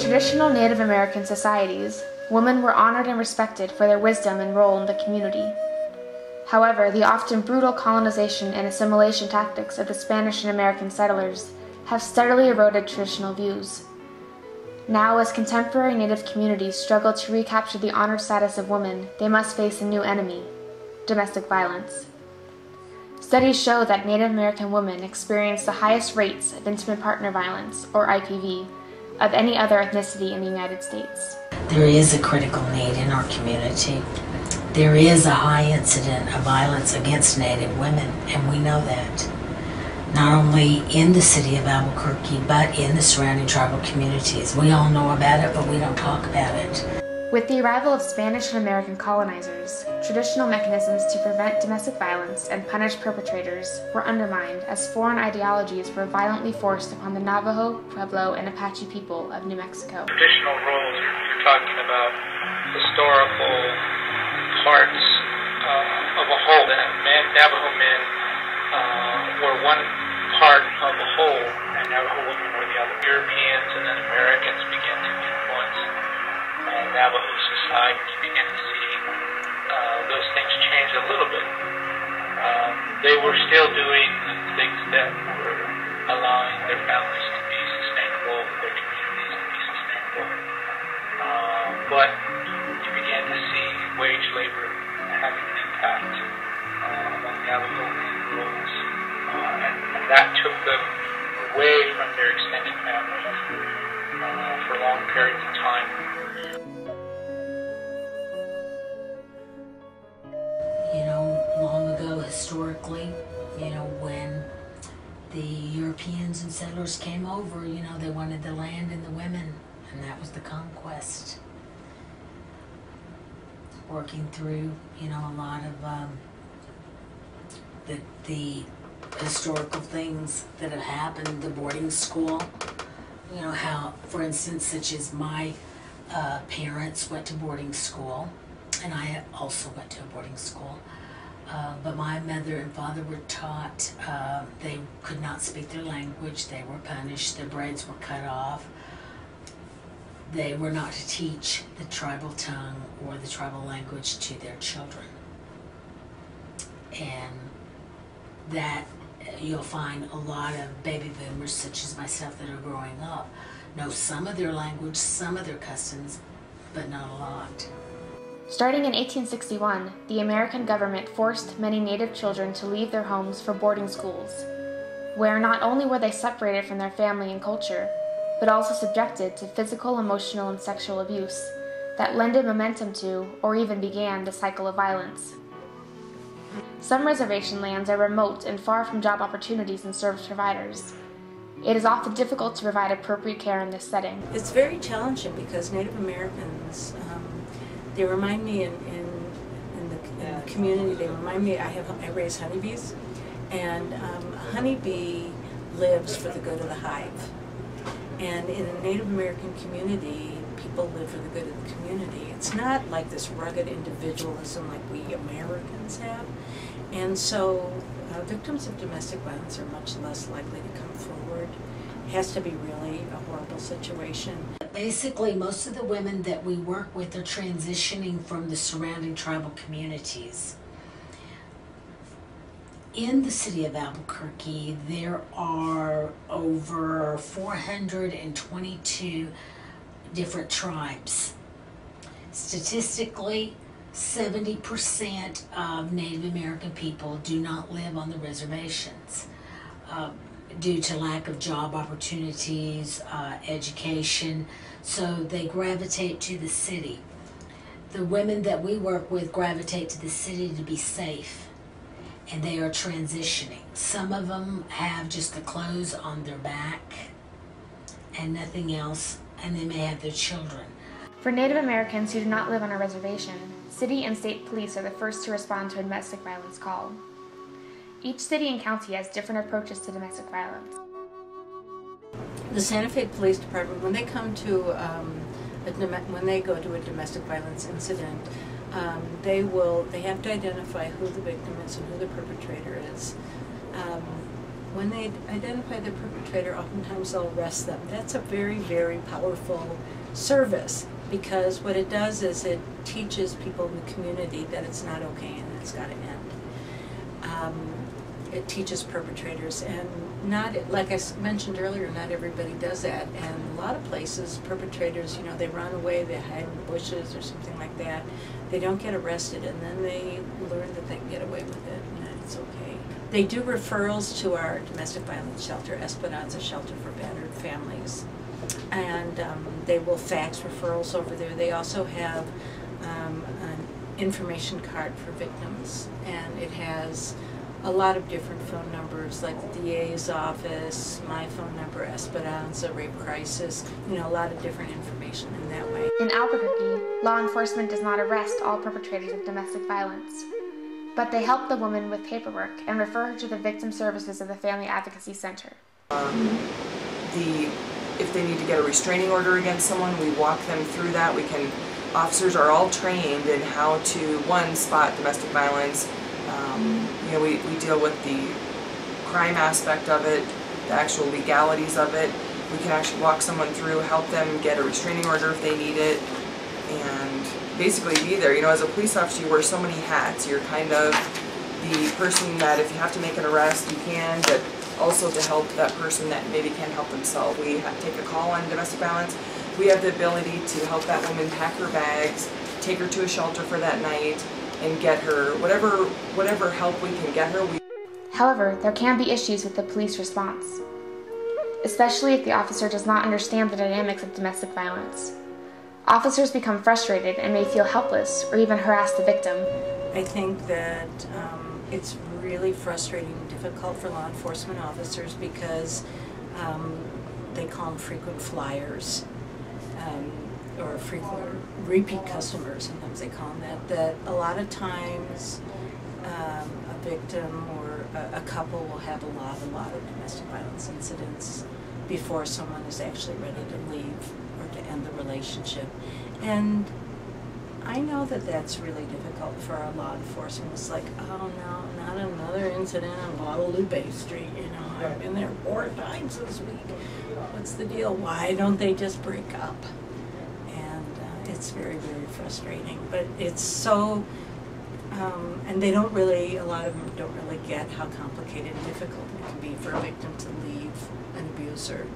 traditional Native American societies, women were honored and respected for their wisdom and role in the community. However, the often brutal colonization and assimilation tactics of the Spanish and American settlers have steadily eroded traditional views. Now, as contemporary Native communities struggle to recapture the honored status of women, they must face a new enemy: domestic violence. Studies show that Native American women experience the highest rates of intimate partner violence, or IPV, of any other ethnicity in the United States. There is a critical need in our community. There is a high incident of violence against Native women, and we know that. Not only in the city of Albuquerque, but in the surrounding tribal communities. We all know about it, but we don't talk about it. With the arrival of Spanish and American colonizers, traditional mechanisms to prevent domestic violence and punish perpetrators were undermined as foreign ideologies were violently forced upon the Navajo, Pueblo, and Apache people of New Mexico. Traditional roles, you're talking about historical parts of a whole. That Navajo men were one part of a whole, and Navajo women were the other. Europeans and then Americans began to influence Navajo society. You began to see those things change a little bit. They were still doing things that were allowing their families to be sustainable, their communities to be sustainable. But you began to see wage labor having an impact on Navajo rules, and that took them away from their extended families for long periods of time. Long ago, historically, when the Europeans and settlers came over, they wanted the land and the women, and that was the conquest. Working through, a lot of the historical things that have happened, the boarding school, how, for instance, such as my parents went to boarding school, and I also went to a boarding school. But my mother and father were taught they could not speak their language. They were punished. Their braids were cut off. They were not to teach the tribal tongue or the tribal language to their children. And that you'll find a lot of baby boomers such as myself that are growing up know some of their language, some of their customs, but not a lot. Starting in 1861, the American government forced many Native children to leave their homes for boarding schools, where not only were they separated from their family and culture, but also subjected to physical, emotional, and sexual abuse that lended momentum to, or even began, the cycle of violence. Some reservation lands are remote and far from job opportunities and service providers. It is often difficult to provide appropriate care in this setting. It's very challenging because Native Americans, they remind me in the community, they remind me, I raise honeybees, and a honeybee lives for the good of the hive. And in a Native American community, people live for the good of the community. It's not like this rugged individualism like we Americans have. And so victims of domestic violence are much less likely to come forward. It has to be really a horrible situation. Basically, most of the women that we work with are transitioning from the surrounding tribal communities. In the city of Albuquerque, there are over 422 different tribes. Statistically, 70% of Native American people do not live on the reservations due to lack of job opportunities, education, so they gravitate to the city. The women that we work with gravitate to the city to be safe, and they are transitioning. Some of them have just the clothes on their back and nothing else, and they may have their children. For Native Americans who do not live on a reservation, city and state police are the first to respond to a domestic violence call. Each city and county has different approaches to domestic violence. The Santa Fe Police Department, when they come to when they go to a domestic violence incident, they have to identify who the victim is and who the perpetrator is. when they identify the perpetrator, oftentimes they'll arrest them. That's a very, very powerful service, because what it does is it teaches people in the community that it's not okay and it's got to end. It teaches perpetrators, and not, like I mentioned earlier, not everybody does that. And a lot of places, perpetrators, you know, they run away, they hide in the bushes or something like that. They don't get arrested, and then they learn that they can get away with it and that it's okay. They do referrals to our domestic violence shelter, Esperanza Shelter for Battered Families, and they will fax referrals over there. They also have an information card for victims, and it has a lot of different phone numbers, like the DA's office, my phone number, Esperanza, Rape Crisis, you know, a lot of different information in that way. In Albuquerque, law enforcement does not arrest all perpetrators of domestic violence, but they help the woman with paperwork and refer her to the victim services of the Family Advocacy Center. If they need to get a restraining order against someone, we walk them through that. Officers are all trained in how to, one, spot domestic violence. You know, we deal with the crime aspect of it, the actual legalities of it. We can actually walk someone through, help them get a restraining order if they need it, and basically be there. You know, as a police officer, you wear so many hats. You're kind of the person that if you have to make an arrest, you can, but also to help that person that maybe can't help themselves. We take a call on domestic violence. We have the ability to help that woman pack her bags, take her to a shelter for that night, and get her whatever help we can get her. However, there can be issues with the police response, especially if the officer does not understand the dynamics of domestic violence. Officers become frustrated and may feel helpless or even harass the victim. I think that it's really frustrating and difficult for law enforcement officers because they call them frequent flyers. Or frequent repeat customers, sometimes they call them that a lot of times a victim or a couple will have a lot of domestic violence incidents before someone is actually ready to leave or to end the relationship. And I know that that's really difficult for our law enforcement. It's like, oh no, not another incident on Guadalupe Street, you know, I've been there 4 times this week. What's the deal? Why don't they just break up? It's very, very frustrating, but it's so, and they don't really, a lot of them don't really get how complicated and difficult it can be for a victim to leave an abuser,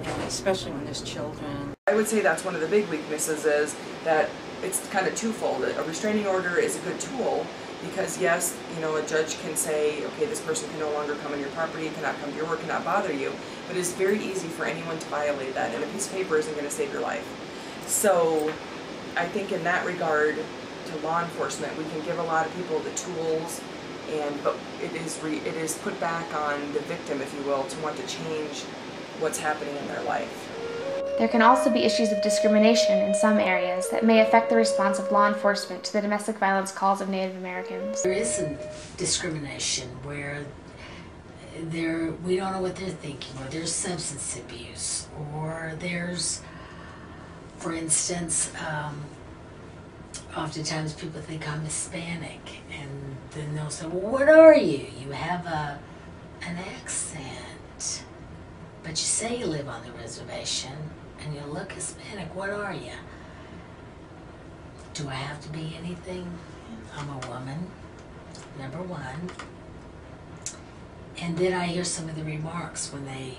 and especially when there's children. I would say that's one of the big weaknesses, is that it's kind of twofold. A restraining order is a good tool because, yes, you know, a judge can say, okay, this person can no longer come on your property, cannot come to your work, cannot bother you, but it's very easy for anyone to violate that, and a piece of paper isn't going to save your life. So I think in that regard, to law enforcement, we can give a lot of people the tools, but it is put back on the victim, if you will, to want to change what's happening in their life. There can also be issues of discrimination in some areas that may affect the response of law enforcement to the domestic violence calls of Native Americans. There is some discrimination where we don't know what they're thinking, or there's substance abuse, or there's, for instance, oftentimes people think I'm Hispanic, and then they'll say, well, what are you? You have an accent, but you say you live on the reservation, and you look Hispanic. What are you? Do I have to be anything? I'm a woman, number one. And then I hear some of the remarks when they